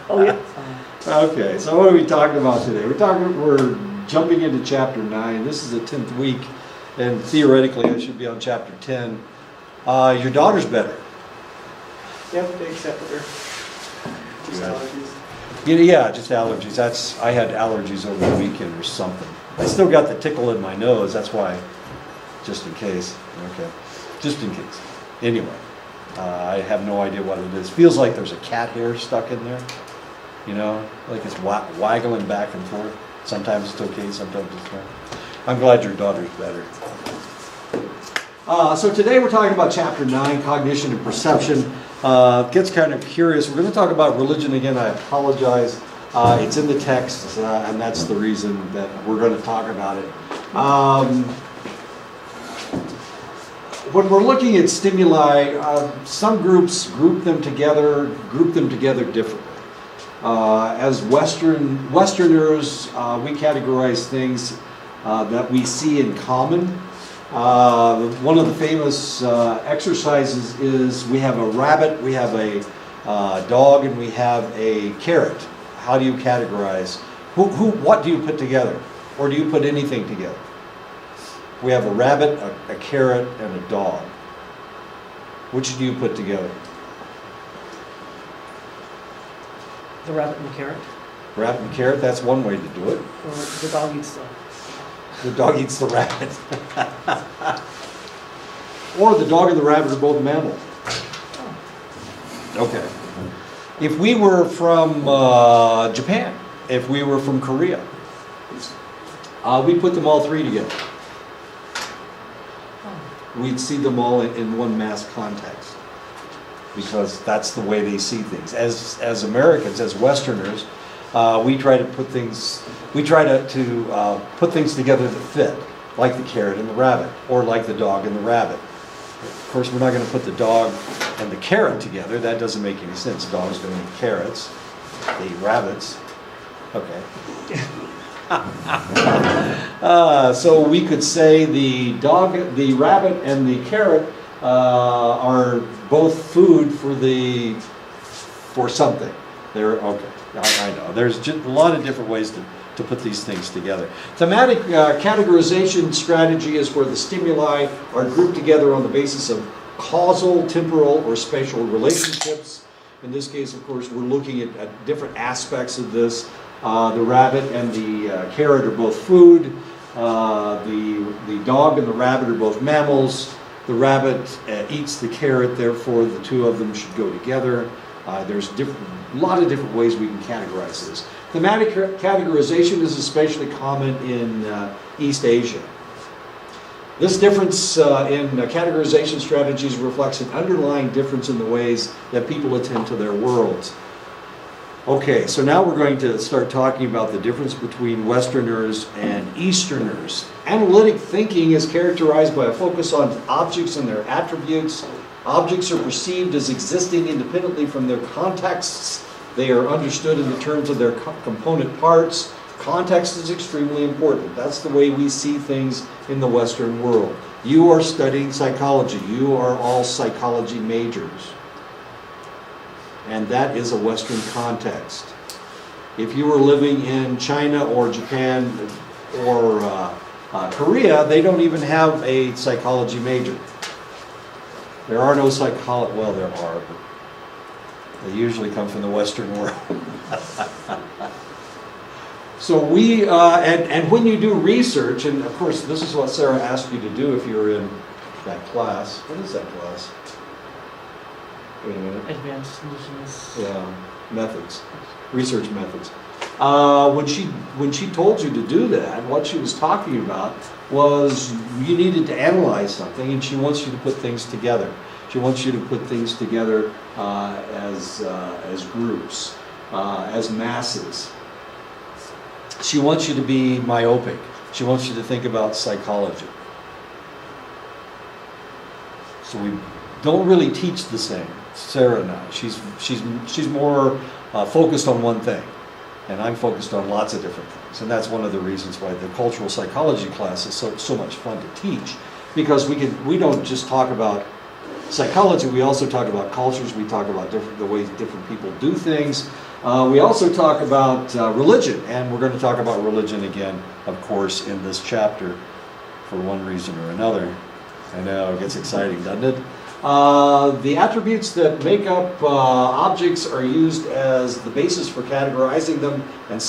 Oh, yeah. Okay, so what are we talking about today? We're jumping into chapter 9. This is the 10th week, and theoretically I should be on chapter 10. Your daughter's better. Yep, they accepted her. Just allergies. Yeah, just allergies. I had allergies over the weekend or something. I still got the tickle in my nose, that's why, just in case. Okay, just in case. Anyway, I have no idea what it is. Feels like there's a cat hair stuck in there. You know, like it's waggling back and forth. Sometimes it's okay, sometimes it's not. I'm glad your daughter's better. So today we're talking about chapter 9, Cognition and Perception. It gets kind of curious. We're going to talk about religion again. I apologize. It's in the text, and that's the reason that we're going to talk about it. When we're looking at stimuli, some groups group them together differently. As Westerners, we categorize things that we see in common. One of the famous exercises is we have a rabbit, we have a dog, and we have a carrot. How do you categorize? What do you put together? Or do you put anything together? We have a rabbit, a carrot, and a dog. Which do you put together? The rabbit and the carrot. Rabbit and carrot, that's one way to do it. Or the dog eats The dog eats the rabbit. Or the dog and the rabbit are both mammals. Okay. If we were from Japan, if we were from Korea, we put them all three together. We'd see them all in one mass context, because that's the way they see things. As Americans, as Westerners, we try to put things put things together that fit, like the carrot and the rabbit, or like the dog and the rabbit. Of course, we're not going to put the dog and the carrot together. That doesn't make any sense. Dogs don't eat carrots; they eat rabbits. Okay. So we could say the rabbit, and the carrot are both food for something. They're okay. I know. There's just a lot of different ways to put these things together. Thematic categorization strategy is where the stimuli are grouped together on the basis of causal, temporal, or spatial relationships. In this case, of course, we're looking at different aspects of this. The rabbit and the carrot are both food. The dog and the rabbit are both mammals. The rabbit eats the carrot, therefore the two of them should go together. There's a lot of different ways we can categorize this. Thematic categorization is especially common in East Asia. This difference in categorization strategies reflects an underlying difference in the ways that people attend to their worlds. Okay, so now we're going to start talking about the difference between Westerners and Easterners. Analytic thinking is characterized by a focus on objects and their attributes. Objects are perceived as existing independently from their contexts. They are understood in the terms of their component parts. Context is extremely important. That's the way we see things in the Western world. You are studying psychology. You are all psychology majors. And that is a Western context. If you were living in China or Japan or Korea, they don't even have a psychology major. There are no well, there are, but they usually come from the Western world. So we, and when you do research, and of course this is what Sarah asked you to do if you were in that class. What is that class? Wait a minute. Advanced solutions. Yeah, methods, research methods. When she told you to do that, what she was talking about was you needed to analyze something, and she wants you to put things together. She wants you to put things together as groups, as masses. She wants you to be myopic. She wants you to think about psychology. So we don't really teach the same. Sarah and I. She's more focused on one thing, and I'm focused on lots of different things. And that's one of the reasons why the cultural psychology class is so much fun to teach, because we don't just talk about psychology, we also talk about cultures, we talk about the ways different people do things. We also talk about religion, and we're going to talk about religion again, of course, in this chapter for one reason or another. I know, it gets exciting, doesn't it? The attributes that make up objects are used as the basis for categorizing them, and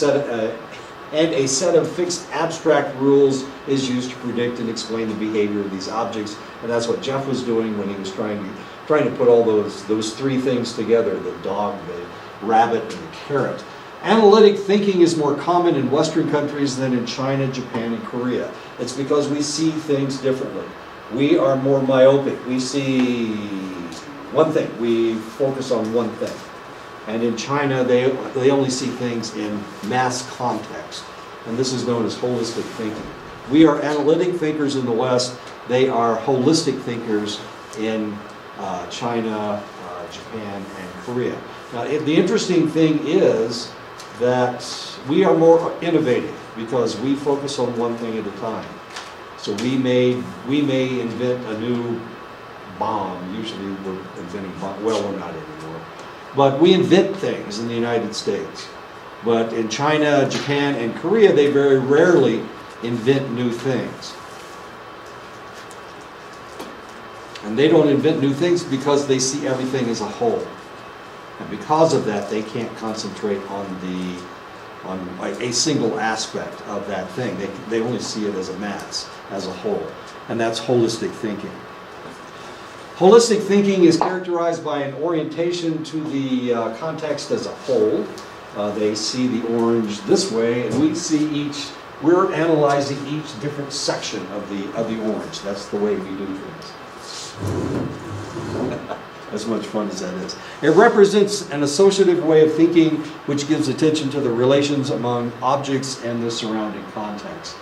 a set of fixed abstract rules is used to predict and explain the behavior of these objects. And that's what Jeff was doing when he was trying to put all those three things together: the dog, the rabbit, and the carrot. Analytic thinking is more common in Western countries than in China, Japan, and Korea. It's because we see things differently. We are more myopic. We see one thing. We focus on one thing. And in China, they only see things in mass context. And this is known as holistic thinking. We are analytic thinkers in the West. They are holistic thinkers in China, Japan, and Korea. Now, the interesting thing is that we are more innovative because we focus on one thing at a time. So we may invent a new bomb. Usually we're inventing bombs. Well, we're not anymore. But we invent things in the United States. But in China, Japan, and Korea, they very rarely invent new things. And they don't invent new things because they see everything as a whole. And because of that, they can't concentrate on a single aspect of that thing. They only see it as a mass, as a whole. And that's holistic thinking. Holistic thinking is characterized by an orientation to the context as a whole. They see the orange this way, and we're analyzing each different section of the orange. That's the way we do things. As much fun as that is. It represents an associative way of thinking which gives attention to the relations among objects and the surrounding context.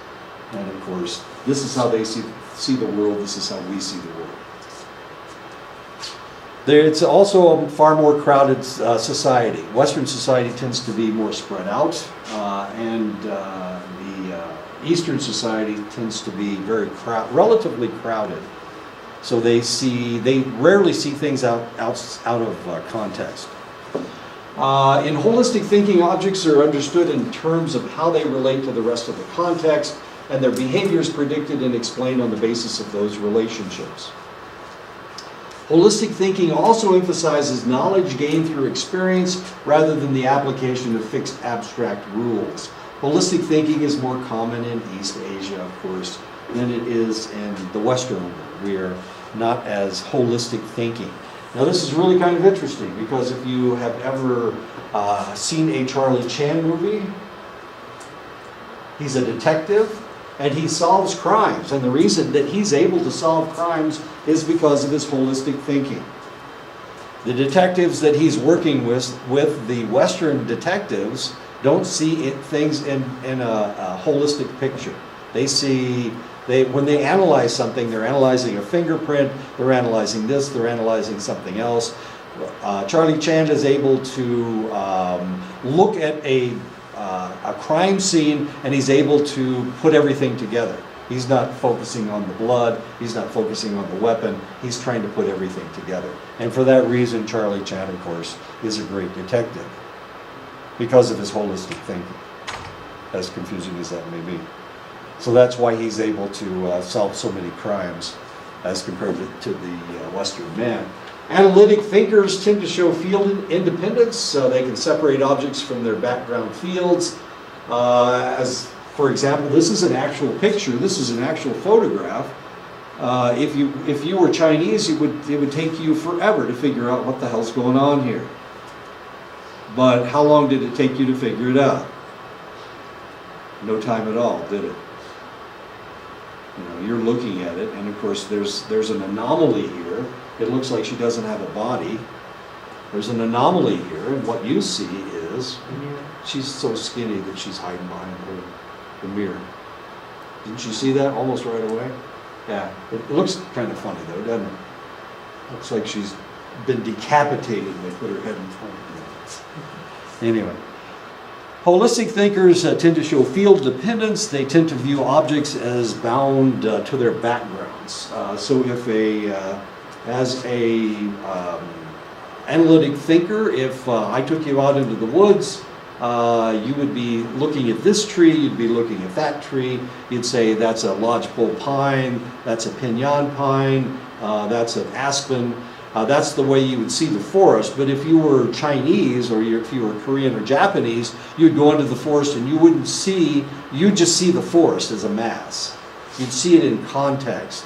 And of course, this is how they see the world. This is how we see the world. It's also a far more crowded society. Western society tends to be more spread out, and the Eastern society tends to be relatively crowded. So they rarely see things out of context. In holistic thinking, objects are understood in terms of how they relate to the rest of the context, and their behavior is predicted and explained on the basis of those relationships. Holistic thinking also emphasizes knowledge gained through experience rather than the application of fixed abstract rules. Holistic thinking is more common in East Asia, of course, than it is in the Western world. We are not as holistic thinking. Now, this is really kind of interesting because if you have ever seen a Charlie Chan movie, he's a detective and he solves crimes. And the reason that he's able to solve crimes is because of his holistic thinking. The detectives that he's working with the Western detectives, don't see things in a holistic picture. When they analyze something, they're analyzing a fingerprint, they're analyzing this, they're analyzing something else. Charlie Chan is able to look at a crime scene, and he's able to put everything together. He's not focusing on the blood, he's not focusing on the weapon, he's trying to put everything together. And for that reason, Charlie Chan, of course, is a great detective, because of his holistic thinking, as confusing as that may be. So that's why he's able to solve so many crimes as compared to the Western man. Analytic thinkers tend to show field independence. They can separate objects from their background fields. As for example, this is an actual picture. This is an actual photograph. If you were Chinese, it would take you forever to figure out what the hell's going on here. But how long did it take you to figure it out? No time at all, did it? You're looking at it, and of course there's an anomaly here. It looks like she doesn't have a body. There's an anomaly here, and what you see is she's so skinny that she's hiding behind the mirror. Didn't you see that almost right away? Yeah, it looks kind of funny though, doesn't it? Looks like she's been decapitated and they put her head in front of her. Anyway. Holistic thinkers tend to show field dependence. They tend to view objects as bound to their backgrounds. So if As a analytic thinker, if I took you out into the woods, you would be looking at this tree, you'd be looking at that tree, you'd say that's a lodgepole pine, that's a pinyon pine, that's an aspen. That's the way you would see the forest. But if you were Chinese or if you were Korean or Japanese, you'd go into the forest and you'd just see the forest as a mass. You'd see it in context.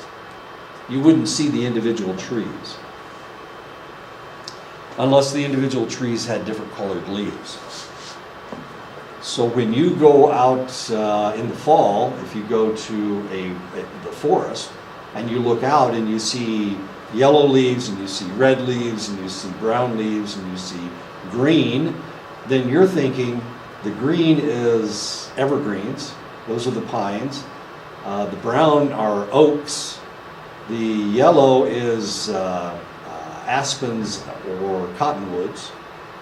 You wouldn't see the individual trees. Unless the individual trees had different colored leaves. So when you go out in the fall, if you go to the forest and you look out and you see yellow leaves and you see red leaves and you see brown leaves and you see green, then you're thinking the green is evergreens. Those are the pines. The brown are oaks. The yellow is aspens or cottonwoods.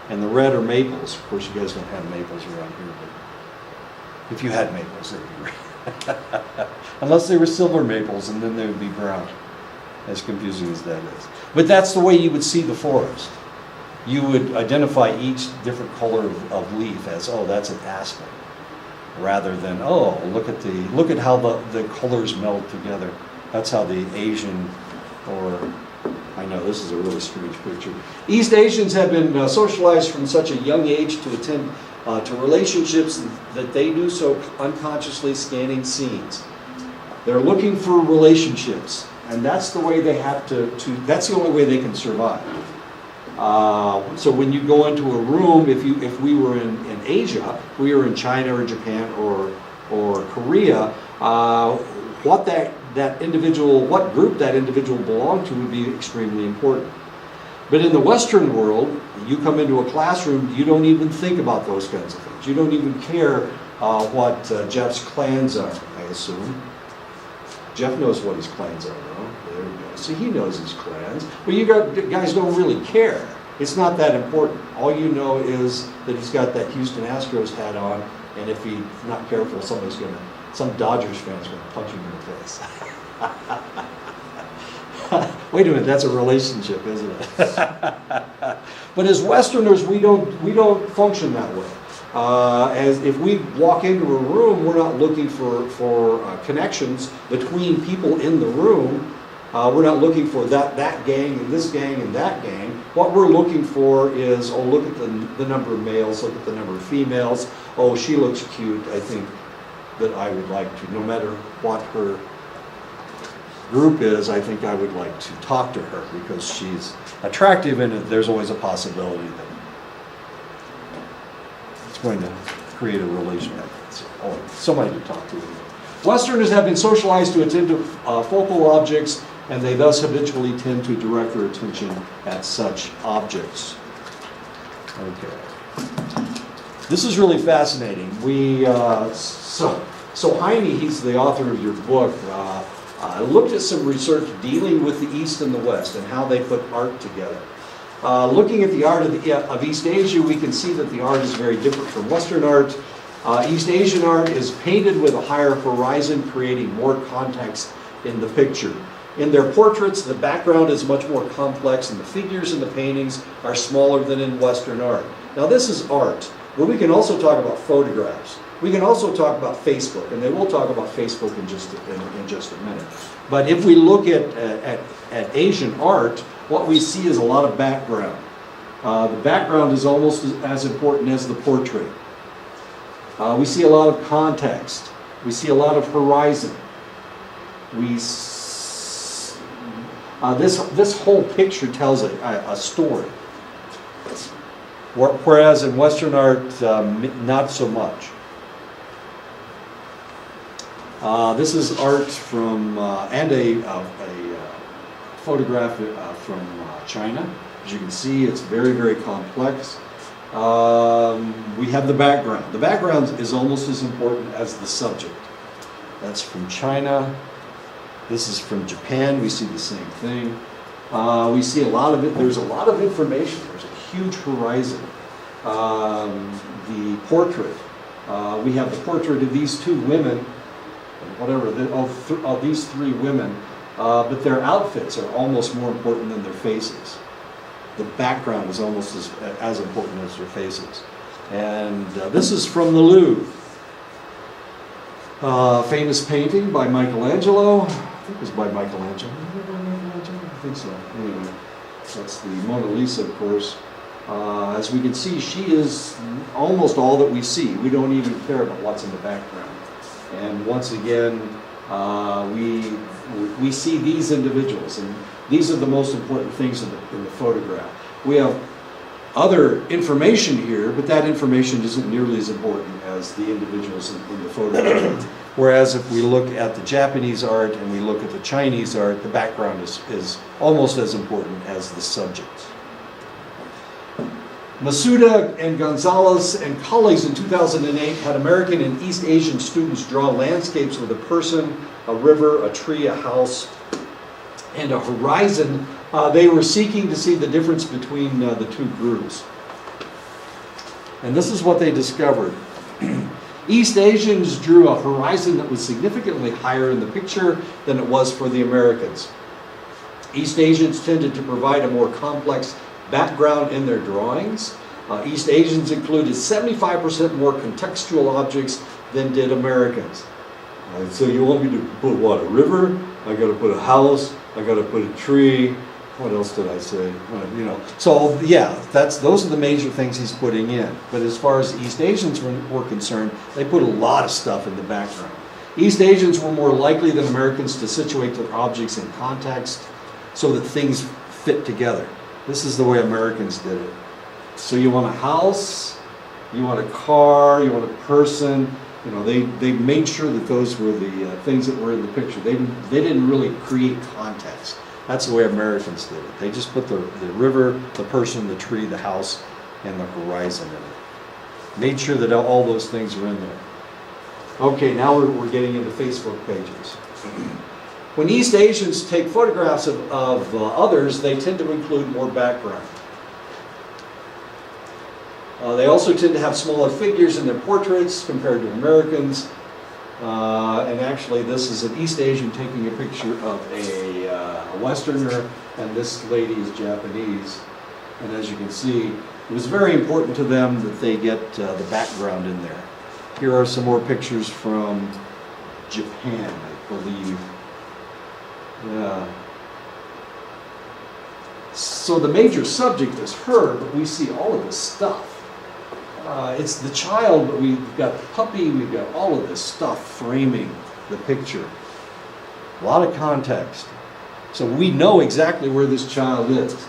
And the red are maples. Of course, you guys don't have maples around here, but if you had maples, they'd be red. Unless they were silver maples, and then they would be brown. As confusing as that is. But that's the way you would see the forest. You would identify each different color of leaf as, oh, that's an aspen. Rather than, oh, look at how the colors meld together. That's how the Asian, or I know this is a really strange picture. East Asians have been socialized from such a young age to attend to relationships that they do so unconsciously scanning scenes. They're looking for relationships. And that's the way they have that's the only way they can survive. So when you go into a room, if we were in Asia, we were in China or Japan or Korea, what group that individual belonged to would be extremely important. But in the Western world, you come into a classroom, you don't even think about those kinds of things. You don't even care what Jeff's clans are, I assume. Jeff knows what his clans are, though. There we go. So he knows his clans. But you guys don't really care. It's not that important. All you know is that he's got that Houston Astros hat on, and if he's not careful, some Dodgers fan's going to punch him in the face. Wait a minute, that's a relationship, isn't it? But as Westerners, we don't function that way. As if we walk into a room, we're not looking for connections between people in the room. We're not looking for that gang and this gang and that gang. What we're looking for is, oh, look at the number of males, look at the number of females. Oh, she looks cute. I think that I would like to, no matter what her group is, I think I would like to talk to her because she's attractive, and there's always a possibility that it's going to create a relationship. Oh, somebody to talk to. Westerners have been socialized to attend to focal objects, and they thus habitually tend to direct their attention at such objects. Okay. This is really fascinating. So Heine, he's the author of your book, looked at some research dealing with the East and the West and how they put art together. Looking at the art of East Asia, we can see that the art is very different from Western art. East Asian art is painted with a higher horizon, creating more context in the picture. In their portraits, the background is much more complex, and the figures in the paintings are smaller than in Western art. Now, this is art, but we can also talk about photographs. We can also talk about Facebook, and they will talk about Facebook in just a minute. But if we look at Asian art, what we see is a lot of background. The background is almost as important as the portrait. We see a lot of context. We see a lot of horizon. This whole picture tells a story. Whereas in Western art, not so much. This is art from, and a photograph from China. As you can see, it's very, very complex. We have the background. The background is almost as important as the subject. That's from China. This is from Japan. We see the same thing. We see a lot of it. There's a lot of information. There's a huge horizon. The portrait. We have the portrait of these two women, whatever, these three women. but their outfits are almost more important than their faces. The background is almost as important as their faces. And this is from the Louvre. Famous painting by Michelangelo. I think it was by Michelangelo. I think so. Anyway, that's the Mona Lisa, of course. As we can see, she is almost all that we see. We don't even care about what's in the background. And once again, we see these individuals, and these are the most important things in the photograph. We have other information here, but that information isn't nearly as important as the individuals in the photograph. Whereas if we look at the Japanese art and we look at the Chinese art, the background is almost as important as the subjects. Masuda and Gonzalez and colleagues in 2008 had American and East Asian students draw landscapes with a person, a river, a tree, a house, and a horizon. They were seeking to see the difference between the two groups. And this is what they discovered. East Asians drew a horizon that was significantly higher in the picture than it was for the Americans. East Asians tended to provide a more complex background in their drawings. East Asians included 75% more contextual objects than did Americans. So you want me to put what, a river? I got to put a house. I got to put a tree. What else did I say? So yeah, those are the major things he's putting in. But as far as East Asians were concerned, they put a lot of stuff in the background. East Asians were more likely than Americans to situate their objects in context so that things fit together. This is the way Americans did it. So you want a house, you want a car, you want a person. They made sure that those were the things that were in the picture. They didn't really create context. That's the way Americans did it. They just put the river, the person, the tree, the house, and the horizon in it. Made sure that all those things were in there. Okay, now we're getting into Facebook pages. When East Asians take photographs of others, they tend to include more background. They also tend to have smaller figures in their portraits compared to Americans. And actually, this is an East Asian taking a picture of a Westerner, and this lady is Japanese. And as you can see, it was very important to them that they get the background in there. Here are some more pictures from Japan, I believe. Yeah. So the major subject is her, but we see all of this stuff. It's the child, but we've got the puppy, we've got all of this stuff framing the picture. A lot of context. So we know exactly where this child is.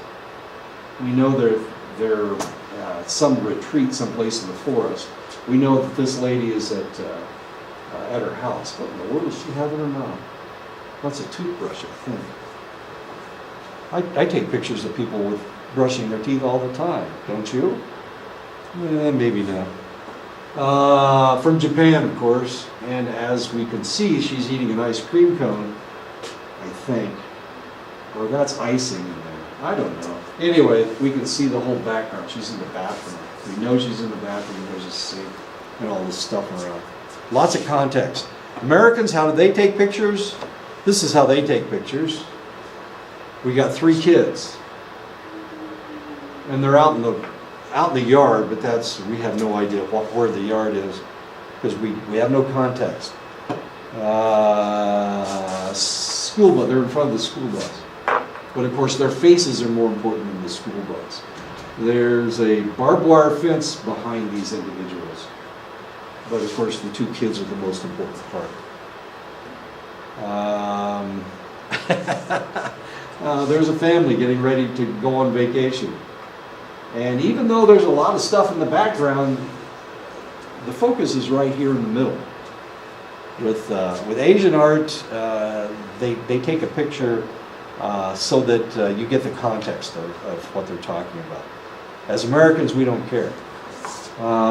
We know they're some retreat someplace in the forest. We know that this lady is at her house. What in the world does she have in her mouth? That's a toothbrush, I think. I take pictures of people with brushing their teeth all the time, don't you? Maybe not. From Japan, of course, and as we can see, she's eating an ice cream cone, I think. Or that's icing in there. I don't know. Anyway, we can see the whole background. She's in the bathroom. We know she's in the bathroom. There's a sink and all this stuff around. Lots of context. Americans, how do they take pictures? This is how they take pictures. We got 3 kids. And they're out in the yard, but we have no idea where the yard is because we have no context. School bus, they're in front of the school bus. But of course their faces are more important than the school bus. There's a barbed wire fence behind these individuals. But of course the 2 kids are the most important part. There's a family getting ready to go on vacation. And even though there's a lot of stuff in the background, the focus is right here in the middle. With Asian art, they take a picture so that you get the context of what they're talking about. As Americans, we don't care.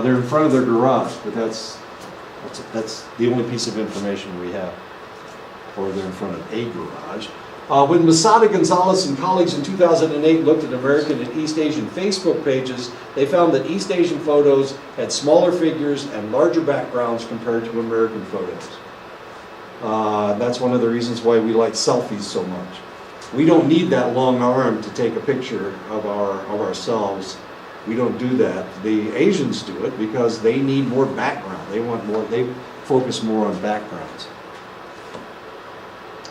They're in front of their garage, but that's the only piece of information we have. Or they're in front of a garage. When Masada Gonzalez and colleagues in 2008 looked at American and East Asian Facebook pages, they found that East Asian photos had smaller figures and larger backgrounds compared to American photos. That's one of the reasons why we like selfies so much. We don't need that long arm to take a picture of ourselves. We don't do that. The Asians do it because they need more background. They focus more on backgrounds.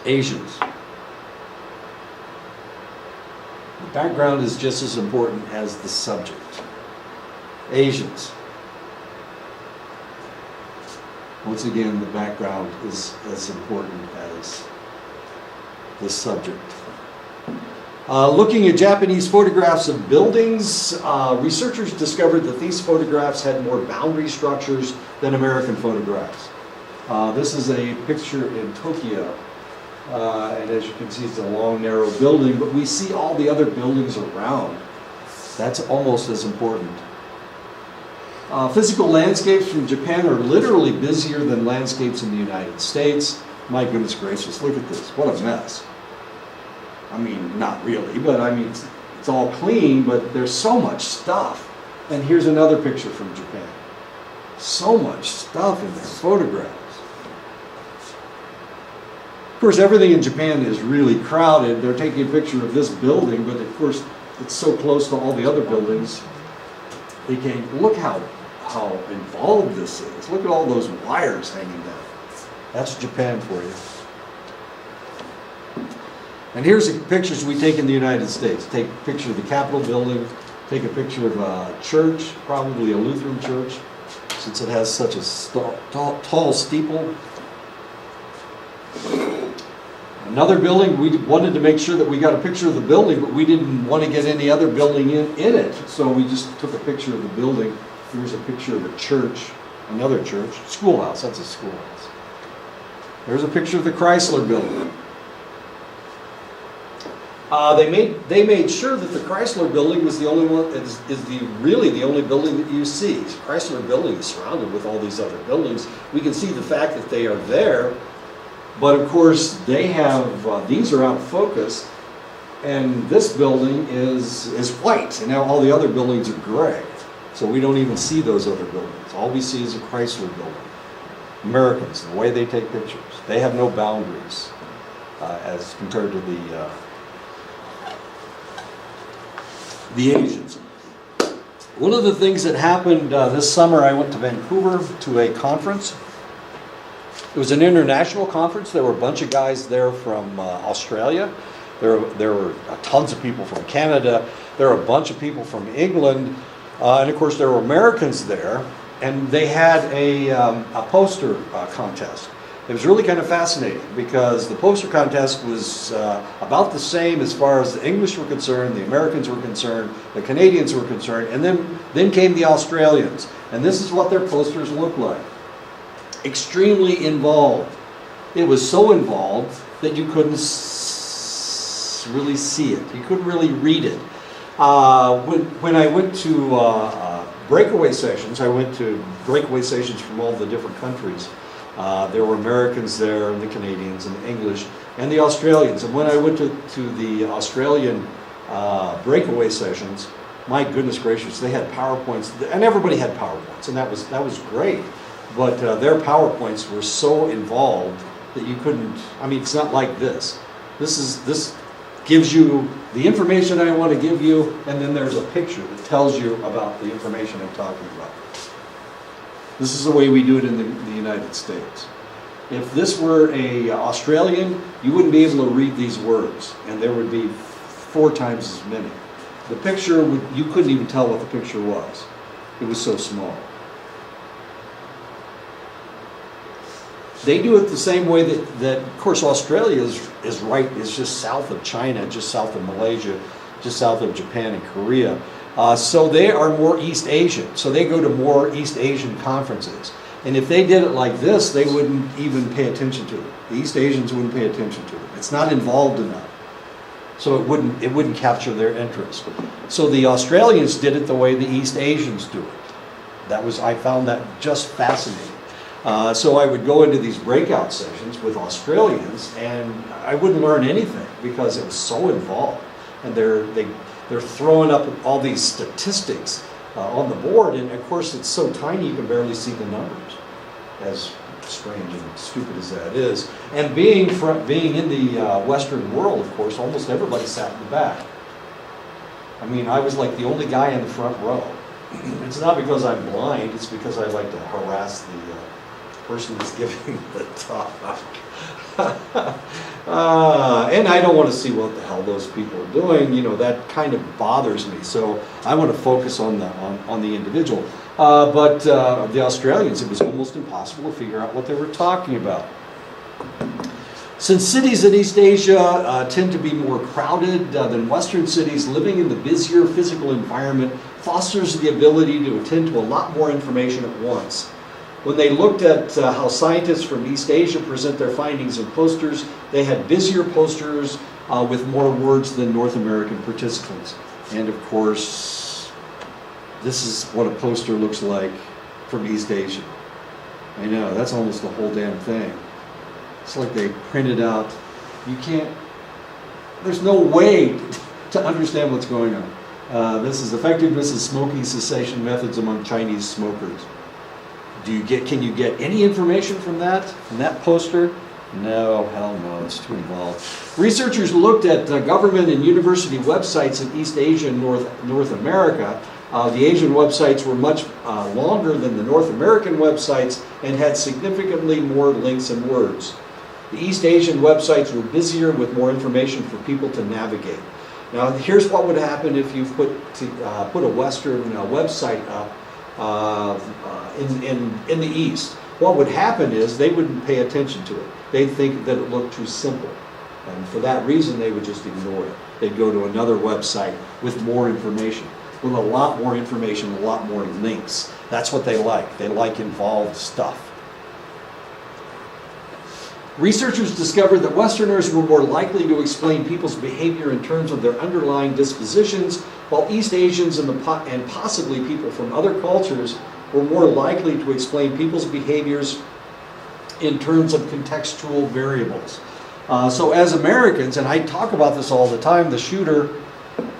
Asians. The background is just as important as the subject. Asians. Once again, the background is as important as the subject. Looking at Japanese photographs of buildings, researchers discovered that these photographs had more boundary structures than American photographs. This is a picture in Tokyo, and as you can see, it's a long, narrow building, but we see all the other buildings around. That's almost as important. Physical landscapes from Japan are literally busier than landscapes in the United States. My goodness gracious, look at this. What a mess. I mean, not really, but I mean, it's all clean, but there's so much stuff. And here's another picture from Japan. So much stuff in their photographs. Of course, everything in Japan is really crowded. They're taking a picture of this building, but of course, it's so close to all the other buildings. They can't, look how involved this is. Look at all those wires hanging down. That's Japan for you. And here's the pictures we take in the United States. Take a picture of the Capitol building, take a picture of a church, probably a Lutheran church, since it has such a tall steeple. Another building, we wanted to make sure that we got a picture of the building, but we didn't want to get any other building in it. So we just took a picture of the building. Here's a picture of a church, another church, schoolhouse, that's a schoolhouse. There's a picture of the Chrysler building. They made sure that the Chrysler building was the only one, really the only building that you see. The Chrysler building is surrounded with all these other buildings. We can see the fact that they are there, but of course they have, these are out of focus, and this building is white, and now all the other buildings are gray. So we don't even see those other buildings. All we see is a Chrysler building. Americans, the way they take pictures, they have no boundaries as compared to the Asians. One of the things that happened this summer, I went to Vancouver to a conference. It was an international conference. There were a bunch of guys there from Australia. There were tons of people from Canada. There were a bunch of people from England. And of course, there were Americans there. And they had a poster contest. It was really kind of fascinating because the poster contest was about the same as far as the English were concerned, the Americans were concerned, the Canadians were concerned, and then came the Australians. And this is what their posters looked like. Extremely involved. It was so involved that you couldn't really see it. You couldn't really read it. When I went to breakaway sessions, I went to breakaway sessions from all the different countries. There were Americans there, and the Canadians, and the English, and the Australians. And when I went to the Australian breakaway sessions, my goodness gracious, they had PowerPoints, and everybody had PowerPoints, and that was great. But their PowerPoints were so involved that you couldn't. I mean, it's not like this. This gives you the information I want to give you, and then there's a picture that tells you about the information I'm talking about. This is the way we do it in the United States. If this were an Australian, you wouldn't be able to read these words, and there would be 4 times as many. The picture, you couldn't even tell what the picture was. It was so small. They do it the same way that of course, Australia is just south of China, just south of Malaysia, just south of Japan and Korea. So they are more East Asian. So they go to more East Asian conferences. And if they did it like this, they wouldn't even pay attention to it. The East Asians wouldn't pay attention to it. It's not involved enough. So it wouldn't capture their interest. So the Australians did it the way the East Asians do it. I found that just fascinating. So I would go into these breakout sessions with Australians, and I wouldn't learn anything because it was so involved. And they're throwing up all these statistics on the board, and of course it's so tiny you can barely see the numbers. As strange and stupid as that is. And being in the Western world, of course, almost everybody sat in the back. I mean, I was like the only guy in the front row. It's not because I'm blind, it's because I like to harass the person that's giving the talk. And I don't want to see what the hell those people are doing. You know, that kind of bothers me. So I want to focus on the individual. But the Australians, it was almost impossible to figure out what they were talking about. Since cities in East Asia tend to be more crowded than Western cities, living in the busier physical environment fosters the ability to attend to a lot more information at once. When they looked at how scientists from East Asia present their findings in posters, they had busier posters with more words than North American participants. And of course, this is what a poster looks like from East Asia. I know, that's almost the whole damn thing. It's like they printed out, there's no way to understand what's going on. This is effectiveness of smoking cessation methods among Chinese smokers. Can you get any information from that poster? No, hell no, it's too involved. Researchers looked at government and university websites in East Asia and North America. The Asian websites were much longer than the North American websites and had significantly more links and words. The East Asian websites were busier with more information for people to navigate. Now, here's what would happen if you put a Western website up in the East. What would happen is they wouldn't pay attention to it. They'd think that it looked too simple. And for that reason, they would just ignore it. They'd go to another website with more information, with a lot more information, a lot more links. That's what they like. They like involved stuff. Researchers discovered that Westerners were more likely to explain people's behavior in terms of their underlying dispositions, while East Asians and possibly people from other cultures were more likely to explain people's behaviors in terms of contextual variables. So as Americans, and I talk about this all the time, the shooter in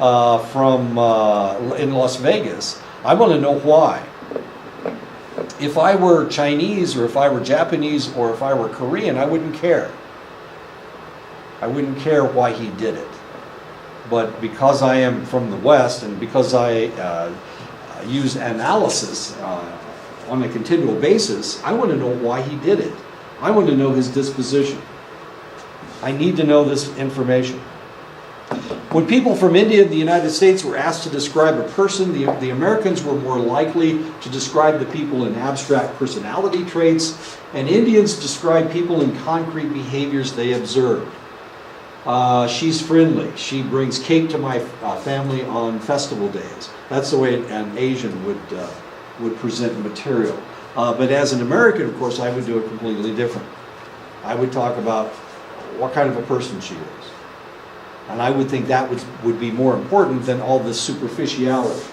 Las Vegas, I want to know why. If I were Chinese or if I were Japanese or if I were Korean, I wouldn't care. I wouldn't care why he did it. But because I am from the West and because I use analysis on a continual basis, I want to know why he did it. I want to know his disposition. I need to know this information. When people from India and the United States were asked to describe a person, the Americans were more likely to describe the people in abstract personality traits, and Indians describe people in concrete behaviors they observed. She's friendly. She brings cake to my family on festival days. That's the way an Asian would present material. But as an American, of course, I would do it completely different. I would talk about what kind of a person she is. And I would think that would be more important than all this superficiality,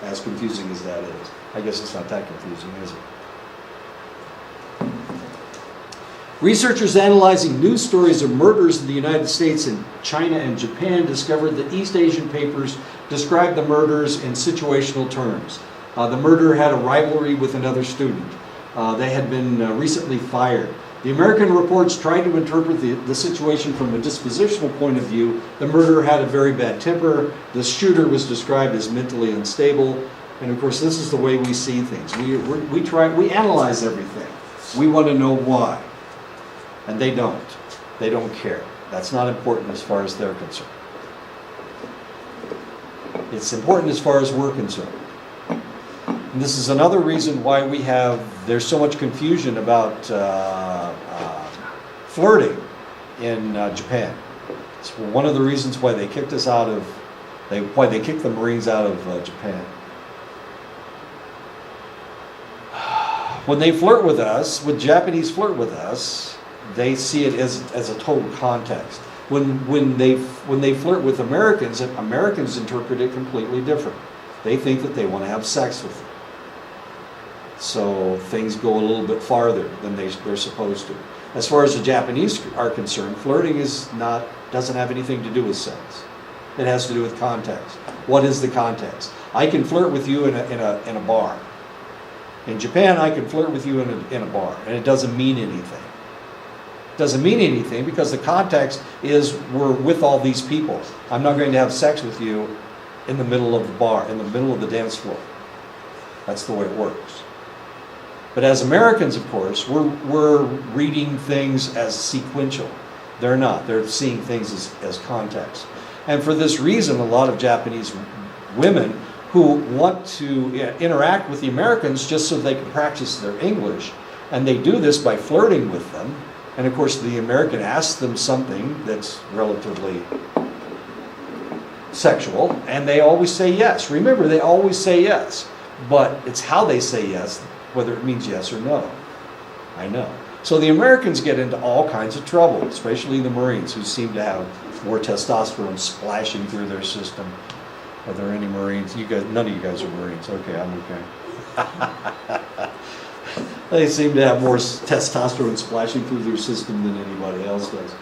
as confusing as that is. I guess it's not that confusing, is it? Researchers analyzing news stories of murders in the United States and China and Japan discovered that East Asian papers described the murders in situational terms. The murderer had a rivalry with another student. They had been recently fired. The American reports tried to interpret the situation from a dispositional point of view. The murderer had a very bad temper. The shooter was described as mentally unstable. And of course, this is the way we see things. We analyze everything. We want to know why. And they don't. They don't care. That's not important as far as they're concerned. It's important as far as we're concerned. And this is another reason why there's so much confusion about flirting in Japan. It's one of the reasons why they kicked us out of, why they kicked the Marines out of Japan. When they flirt with us, when Japanese flirt with us, they see it as a total context. When they flirt with Americans, Americans interpret it completely different. They think that they want to have sex with them. So things go a little bit farther than they're supposed to. As far as the Japanese are concerned, flirting doesn't have anything to do with sex. It has to do with context. What is the context? I can flirt with you in a bar. In Japan, I can flirt with you in a bar, and it doesn't mean anything. It doesn't mean anything because the context is we're with all these people. I'm not going to have sex with you in the middle of the bar, in the middle of the dance floor. That's the way it works. But as Americans, of course, we're reading things as sequential. They're not. They're seeing things as context. And for this reason, a lot of Japanese women who want to interact with the Americans just so they can practice their English, and they do this by flirting with them. And of course, the American asks them something that's relatively sexual, and they always say yes. Remember, they always say yes. But it's how they say yes, whether it means yes or no. I know. So the Americans get into all kinds of trouble, especially the Marines, who seem to have more testosterone splashing through their system. Are there any Marines? You guys, none of you guys are Marines. Okay, I'm okay. They seem to have more testosterone splashing through their system than anybody else does.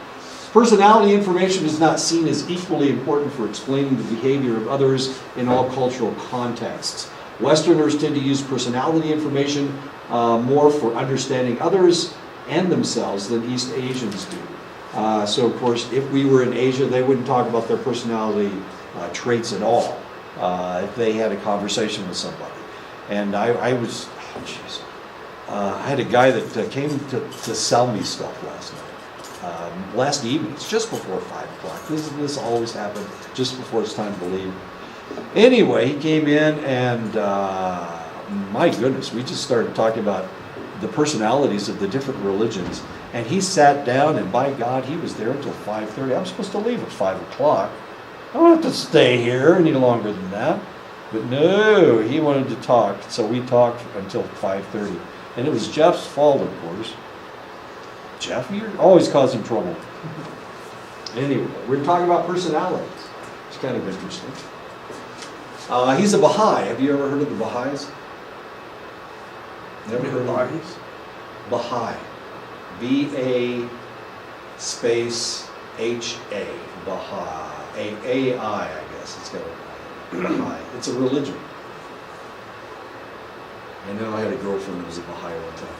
Personality information is not seen as equally important for explaining the behavior of others in all cultural contexts. Westerners tend to use personality information more for understanding others and themselves than East Asians do. So of course, if we were in Asia, they wouldn't talk about their personality traits at all if they had a conversation with somebody. And I was, I had a guy that came to sell me stuff last night, last evening. It's just before 5 o'clock. This always happened just before it's time to leave. Anyway, he came in and my goodness, we just started talking about the personalities of the different religions. And he sat down, and by God, he was there until 5:30. I'm supposed to leave at 5 o'clock. I don't have to stay here any longer than that. But no, he wanted to talk, so we talked until 5:30. And it was Jeff's fault, of course. Jeff, you're always causing trouble. Anyway, we're talking about personalities. It's kind of interesting. He's a Baha'i. Have you ever heard of the Baha'is? Never heard of Baha'is? Baha'i. B-A space H-A. Baha'i. A-I, I guess it's got a Baha'i. It's a religion. I know I had a girlfriend who was a Baha'i one time.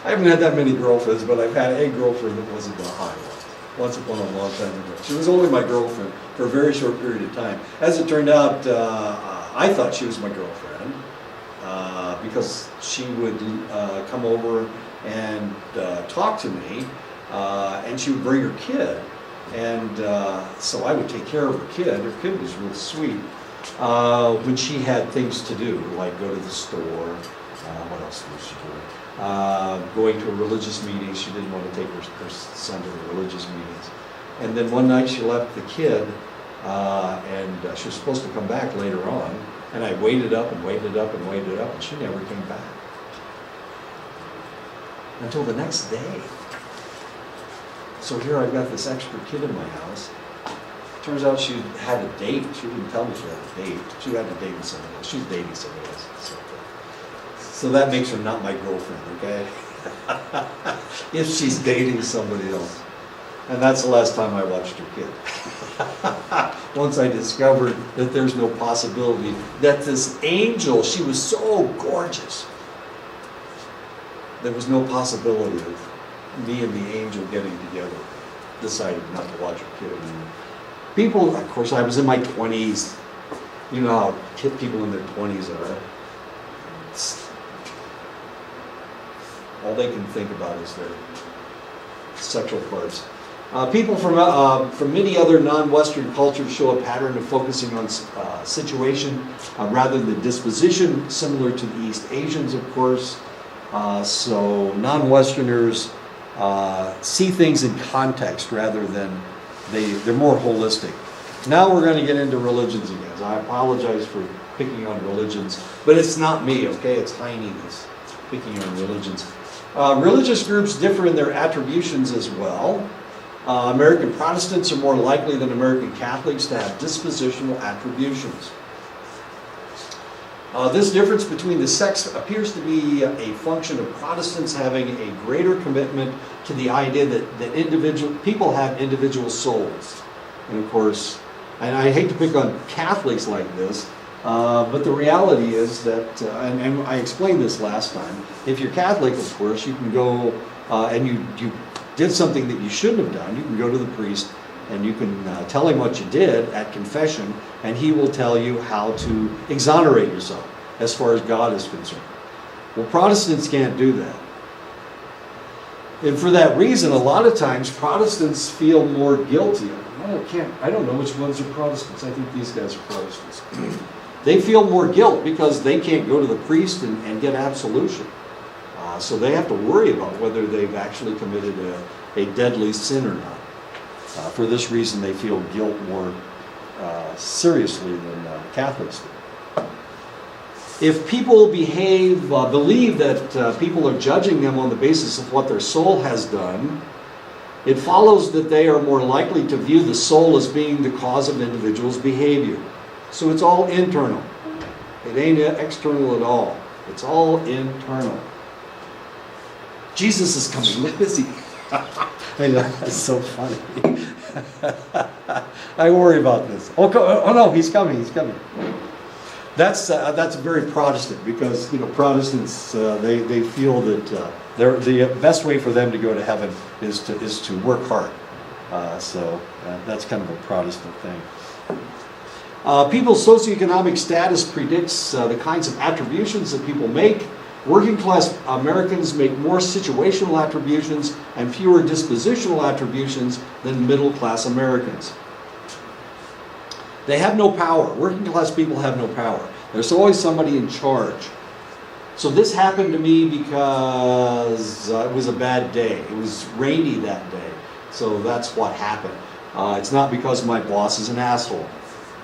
I haven't had that many girlfriends, but I've had a girlfriend that was a Baha'i once upon a long time ago. She was only my girlfriend for a very short period of time. As it turned out, I thought she was my girlfriend because she would come over and talk to me, and she would bring her kid, and so I would take care of her kid. Her kid was real sweet. When she had things to do, like go to the store, what else was she doing? Going to a religious meeting. She didn't want to take her son to the religious meetings. And then one night she left the kid, and she was supposed to come back later on. And I waited up and waited up and waited up, and she never came back. Until the next day. So here I've got this extra kid in my house. Turns out she had a date. She didn't tell me she had a date. She had a date with somebody else. She's dating somebody else. So that makes her not my girlfriend, okay? If she's dating somebody else. And that's the last time I watched her kid. Once I discovered that there's no possibility that this angel, she was so gorgeous. There was no possibility of me and the angel getting together. Decided not to watch her kid anymore. People, of course, I was in my 20s. You know how people in their 20s are. All they can think about is their sexual parts. People from many other non-Western cultures show a pattern of focusing on situation rather than disposition, similar to the East Asians, of course. So non-Westerners see things in context rather than they're more holistic. Now we're going to get into religions again. So I apologize for picking on religions, but it's not me, okay? It's Heine that's picking on religions. Religious groups differ in their attributions as well. American Protestants are more likely than American Catholics to have dispositional attributions. This difference between the sex appears to be a function of Protestants having a greater commitment to the idea that people have individual souls. And of course, and I hate to pick on Catholics like this, But the reality is that, and I explained this last time, if you're Catholic, of course, you can go and you did something that you shouldn't have done, you can go to the priest and you can tell him what you did at confession, and he will tell you how to exonerate yourself as far as God is concerned. Well, Protestants can't do that. And for that reason, a lot of times Protestants feel more guilty. I don't know which ones are Protestants. I think these guys are Protestants. They feel more guilt because they can't go to the priest and get absolution. So they have to worry about whether they've actually committed a deadly sin or not. For this reason, they feel guilt more seriously than Catholics do. If people believe that people are judging them on the basis of what their soul has done, it follows that they are more likely to view the soul as being the cause of individuals' behavior. So it's all internal. It ain't external at all. It's all internal. Jesus is coming. Where is he? I know, that's so funny. I worry about this. Oh no, he's coming. He's coming. That's very Protestant, because Protestants they feel that the best way for them to go to heaven is to work hard. So that's kind of a Protestant thing. People's socioeconomic status predicts the kinds of attributions that people make. Working class Americans make more situational attributions and fewer dispositional attributions than middle class Americans. They have no power. Working class people have no power. There's always somebody in charge. So this happened to me because it was a bad day. It was rainy that day. So that's what happened. It's not because my boss is an asshole.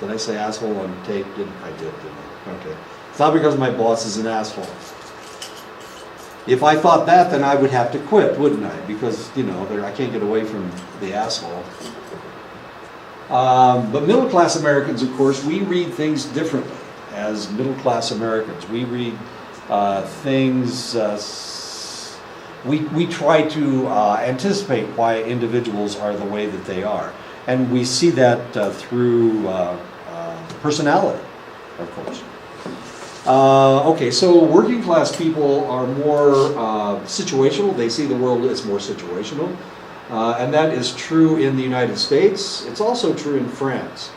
Did I say asshole on tape? I did, didn't I? Okay. It's not because my boss is an asshole. If I thought that, then I would have to quit, wouldn't I? Because, I can't get away from the asshole. But middle-class Americans, of course, we read things differently as middle-class Americans. We read things, we try to anticipate why individuals are the way that they are. And we see that through personality, of course. Okay, so working class people are more situational. They see the world as more situational. And that is true in the United States. It's also true in France.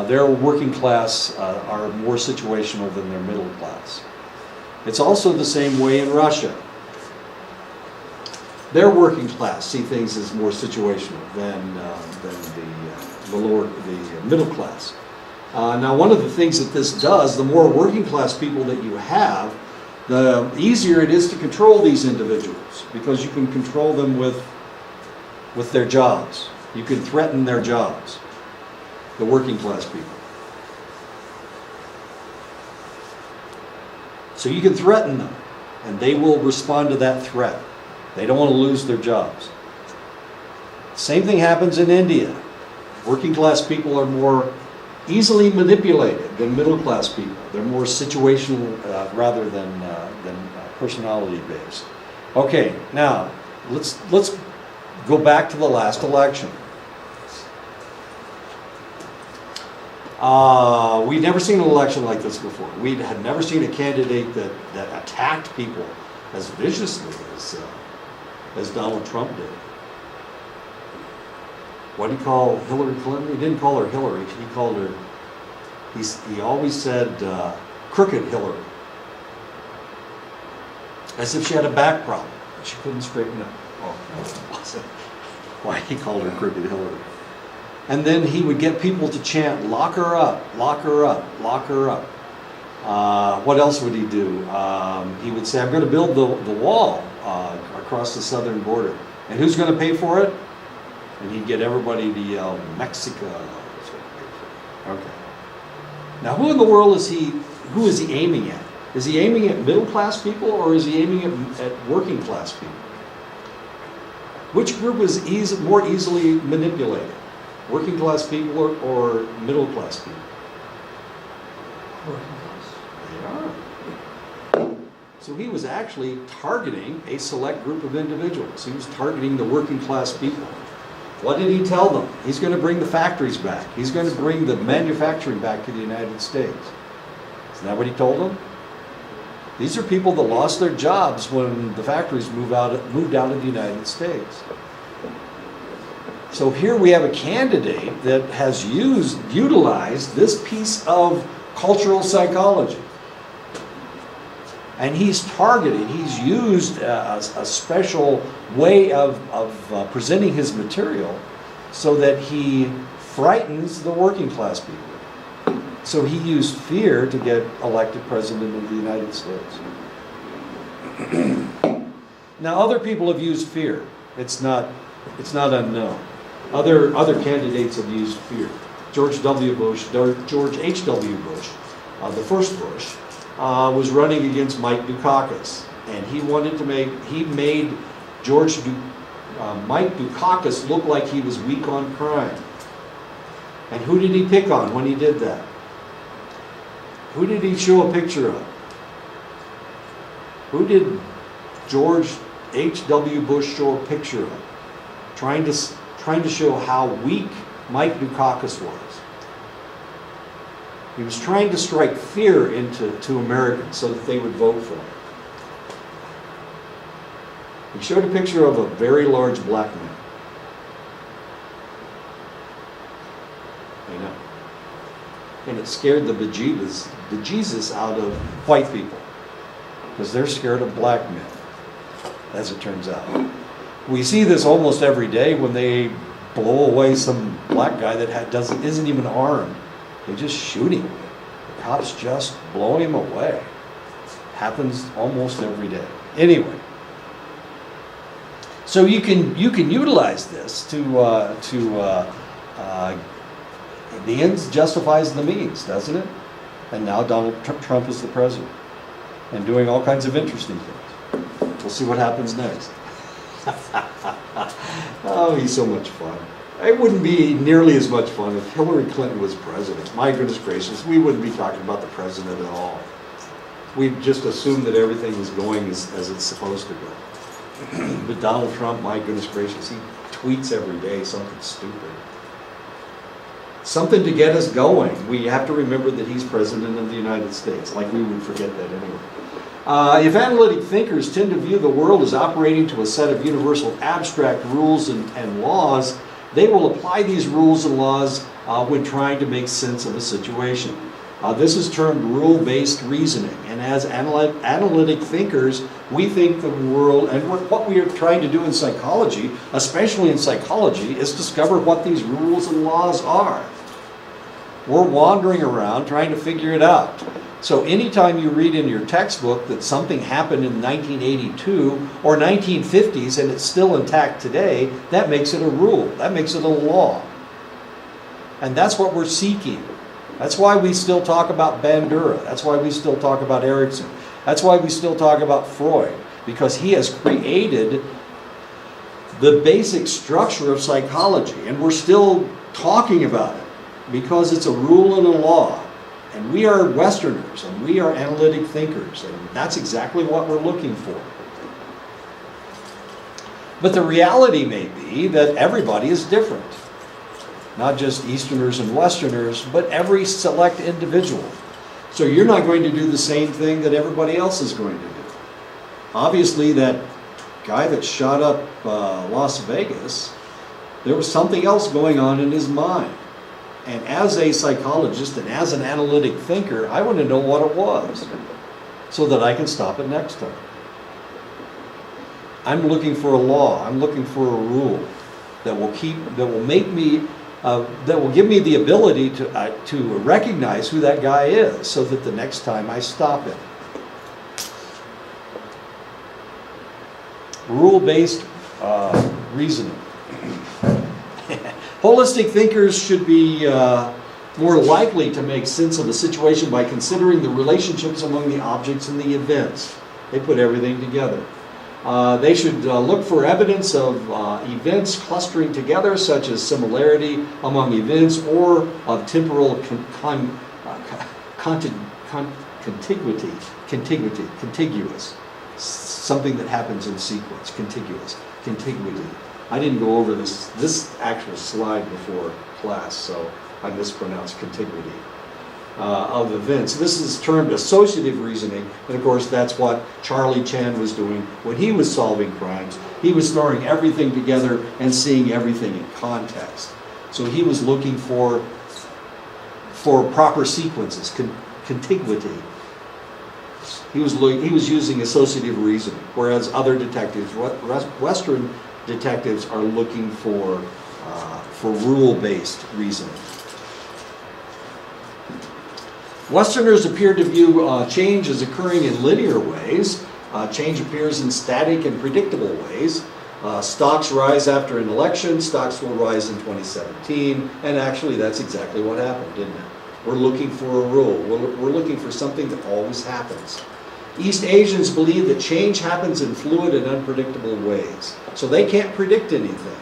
Their working class are more situational than their middle class. It's also the same way in Russia. Their working class see things as more situational than the middle class. Now, one of the things that this does, the more working class people that you have, the easier it is to control these individuals, because you can control them with their jobs. You can threaten their jobs, the working class people. So you can threaten them, and they will respond to that threat. They don't want to lose their jobs. Same thing happens in India. Working class people are more easily manipulated than middle class people. They're more situational rather than personality based. Okay, now let's go back to the last election. We'd never seen an election like this before. We had never seen a candidate that attacked people as viciously as Donald Trump did. What did he call Hillary Clinton? He didn't call her Hillary. He called her, he always said crooked Hillary. As if she had a back problem. She couldn't straighten up. Oh, no, it wasn't. Why he called her crooked Hillary. And then he would get people to chant, lock her up, lock her up, lock her up. What else would he do? He would say, I'm going to build the wall across the southern border. And who's going to pay for it? And he'd get everybody to yell, Mexico. Okay. Now, who in the world is he aiming at? Is he aiming at middle class people, or is he aiming at working class people? Which group is more easily manipulated? Working class people or middle class people? Working class. They are. So he was actually targeting a select group of individuals. He was targeting the working class people. What did he tell them? He's going to bring the factories back. He's going to bring the manufacturing back to the United States. Isn't that what he told them? These are people that lost their jobs when the factories moved out of the United States. So here we have a candidate that has utilized this piece of cultural psychology. And he's targeted, he's used a special way of presenting his material so that he frightens the working class people. So he used fear to get elected president of the United States. Now other people have used fear. It's not unknown. Other candidates have used fear. George H.W. Bush, the first Bush, was running against Mike Dukakis, and he made Mike Dukakis look like he was weak on crime. And who did he pick on when he did that? Who did he show a picture of? Who did George H.W. Bush show a picture of? Trying to show how weak Mike Dukakis was. He was trying to strike fear into Americans so that they would vote for him. He showed a picture of a very large black man. I know. And it scared the bejesus out of white people, because they're scared of black men, as it turns out. We see this almost every day when they blow away some black guy that isn't even armed. They just shoot him. The cops just blow him away. Happens almost every day. Anyway, so you can utilize this to the ends justifies the means, doesn't it? And now Donald Trump is the president and doing all kinds of interesting things. We'll see what happens next. Oh, he's so much fun. It wouldn't be nearly as much fun if Hillary Clinton was president. My goodness gracious, we wouldn't be talking about the president at all. We'd just assume that everything is going as it's supposed to go. But Donald Trump, my goodness gracious, he tweets every day something stupid. Something to get us going. We have to remember that he's president of the United States, like we would forget that anyway. If analytic thinkers tend to view the world as operating to a set of universal abstract rules and laws, they will apply these rules and laws when trying to make sense of a situation. This is termed rule-based reasoning, and as analytic thinkers, we think the world, and what we are trying to do in psychology, especially in psychology, is discover what these rules and laws are. We're wandering around trying to figure it out. So anytime you read in your textbook that something happened in 1982 or 1950s and it's still intact today, that makes it a rule. That makes it a law. And that's what we're seeking. That's why we still talk about Bandura. That's why we still talk about Erickson. That's why we still talk about Freud, because he has created the basic structure of psychology, and we're still talking about it because it's a rule and a law. And we are Westerners, and we are analytic thinkers, and that's exactly what we're looking for. But the reality may be that everybody is different. Not just Easterners and Westerners, but every select individual. So you're not going to do the same thing that everybody else is going to do. Obviously, that guy that shot up Las Vegas, there was something else going on in his mind. And as a psychologist and as an analytic thinker, I want to know what it was so that I can stop it next time. I'm looking for a law. I'm looking for a rule that will give me the ability to recognize who that guy is so that the next time I stop him. Rule-based reasoning. Holistic thinkers should be more likely to make sense of a situation by considering the relationships among the objects and the events. They put everything together. They should look for evidence of events clustering together, such as similarity among events or of temporal contiguous. Something that happens in sequence, contiguity. I didn't go over this actual slide before class, so I mispronounced contiguity. of events. This is termed associative reasoning, and of course that's what Charlie Chan was doing when he was solving crimes. He was throwing everything together and seeing everything in context. So he was looking for proper sequences, contiguity. He was using associative reasoning, whereas other detectives, Western detectives, are looking for rule-based reasoning. Westerners appear to view change as occurring in linear ways. Change appears in static and predictable ways. Stocks rise after an election. Stocks will rise in 2017. And actually, that's exactly what happened, didn't it? We're looking for a rule. We're looking for something that always happens. East Asians believe that change happens in fluid and unpredictable ways. So they can't predict anything.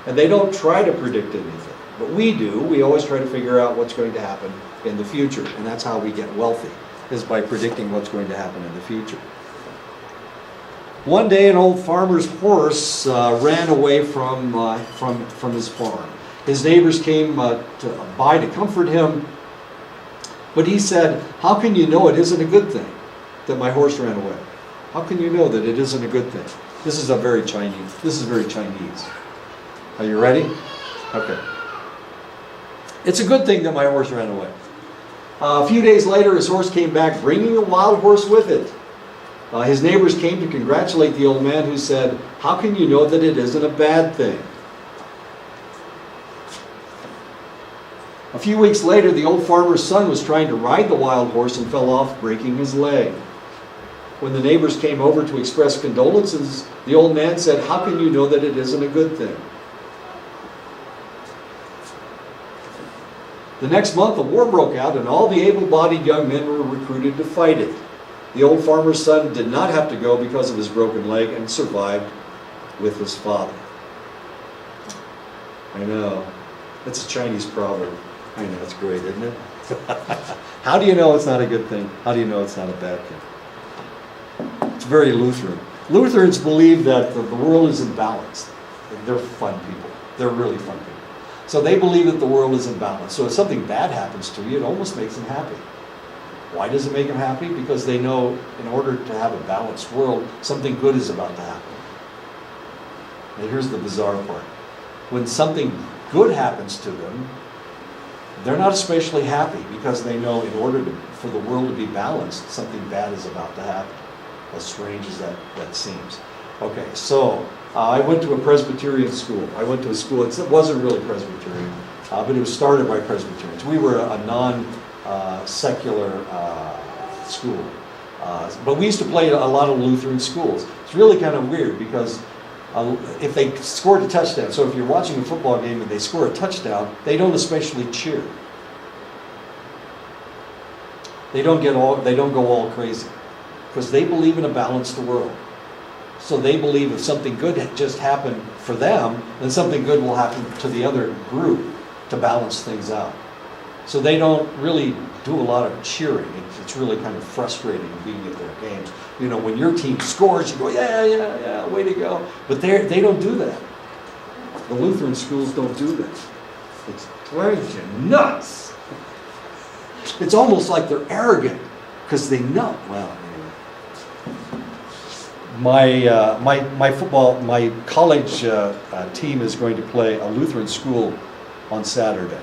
And they don't try to predict anything. But we do. We always try to figure out what's going to happen in the future. And that's how we get wealthy, is by predicting what's going to happen in the future. One day, an old farmer's horse ran away from his farm. His neighbors came by to comfort him, but he said, "How can you know it isn't a good thing that my horse ran away? How can you know that it isn't a good thing?" This is very Chinese. Are you ready? Okay. "It's a good thing that my horse ran away." A few days later, his horse came back, bringing a wild horse with it. His neighbors came to congratulate the old man, who said, "How can you know that it isn't a bad thing?" A few weeks later, the old farmer's son was trying to ride the wild horse and fell off, breaking his leg. When the neighbors came over to express condolences, the old man said, "How can you know that it isn't a good thing?" The next month, a war broke out, and all the able-bodied young men were recruited to fight it. The old farmer's son did not have to go because of his broken leg and survived with his father. I know. It's a Chinese proverb. I know, it's great, isn't it? How do you know it's not a good thing? How do you know it's not a bad thing? It's very Lutheran. Lutherans believe that the world is in balance. They're fun people. They're really fun people. So they believe that the world is in balance. So if something bad happens to you, it almost makes them happy. Why does it make them happy? Because they know in order to have a balanced world, something good is about to happen. And here's the bizarre part. When something good happens to them, they're not especially happy, because they know in order for the world to be balanced, something bad is about to happen. As strange as that seems. Okay, so I went to a Presbyterian school. I went to a school, it wasn't really Presbyterian, but it was started by Presbyterians. We were a non-secular school. But we used to play a lot of Lutheran schools. It's really kind of weird, because if they scored a touchdown, so if you're watching a football game and they score a touchdown, they don't especially cheer. They don't go all crazy, because they believe in a balanced world. So they believe if something good just happened for them, then something good will happen to the other group to balance things out. So they don't really do a lot of cheering. It's really kind of frustrating being at their games. You know, when your team scores, you go, yeah, way to go. But they don't do that. The Lutheran schools don't do that. It drives you nuts. It's almost like they're arrogant, because they know. Well, anyway. My college team is going to play a Lutheran school on Saturday.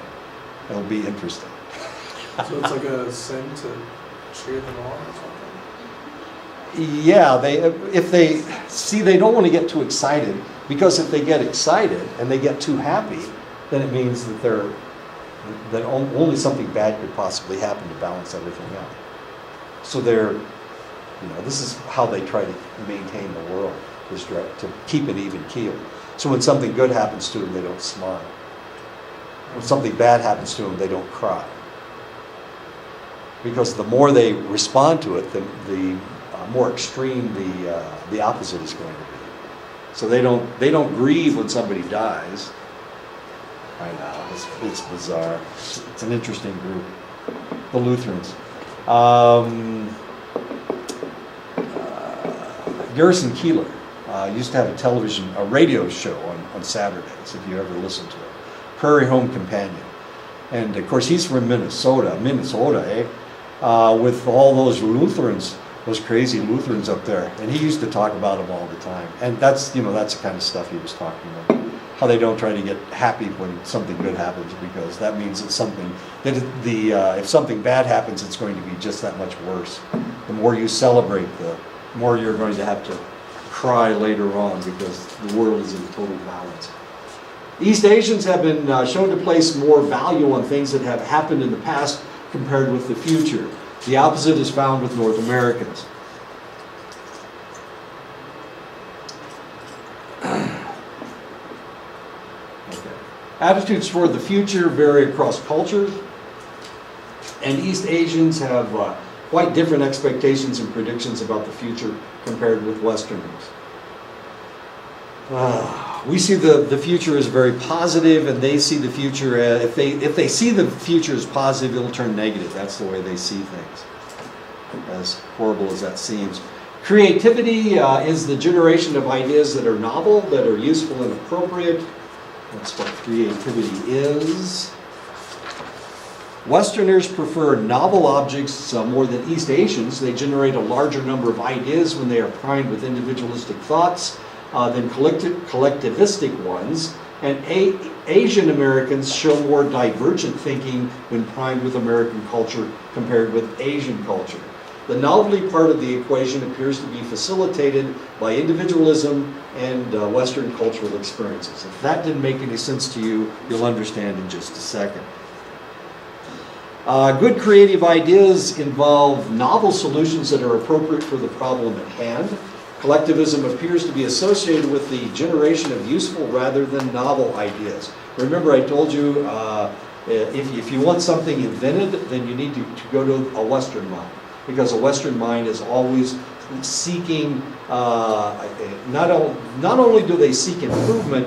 It'll be interesting. So it's like a sin to cheer them on or something? Yeah, they don't want to get too excited, because if they get excited and they get too happy, then it means that only something bad could possibly happen to balance everything out. So this is how they try to maintain the world, is to keep an even keel. So when something good happens to them, they don't smile. When something bad happens to them, they don't cry. Because the more they respond to it, the more extreme the opposite is going to be. So they don't grieve when somebody dies. I know, it's bizarre. It's an interesting group, the Lutherans. Garrison Keillor used to have a radio show on Saturdays, if you ever listened to it. Prairie Home Companion. And of course, he's from Minnesota, eh? With all those Lutherans, those crazy Lutherans up there. And he used to talk about them all the time. And that's the kind of stuff he was talking about. How they don't try to get happy when something good happens, because that means it's something, if something bad happens, it's going to be just that much worse. The more you celebrate, the more you're going to have to cry later on, because the world is in total balance. East Asians have been shown to place more value on things that have happened in the past compared with the future. The opposite is found with North Americans. Attitudes toward the future vary across cultures, and East Asians have quite different expectations and predictions about the future compared with Westerners. We see the future as very positive, and they see the future as, if they see the future as positive, it'll turn negative. That's the way they see things, as horrible as that seems. Creativity is the generation of ideas that are novel, that are useful and appropriate. That's what creativity is. Westerners prefer novel objects more than East Asians. They generate a larger number of ideas when they are primed with individualistic thoughts than collectivistic ones. And Asian Americans show more divergent thinking when primed with American culture compared with Asian culture. The novelty part of the equation appears to be facilitated by individualism and Western cultural experiences. If that didn't make any sense to you, you'll understand in just a second. Good creative ideas involve novel solutions that are appropriate for the problem at hand. Collectivism appears to be associated with the generation of useful rather than novel ideas. Remember, I told you, if you want something invented, then you need to go to a Western mind. Because a Western mind is always seeking, not only do they seek improvement,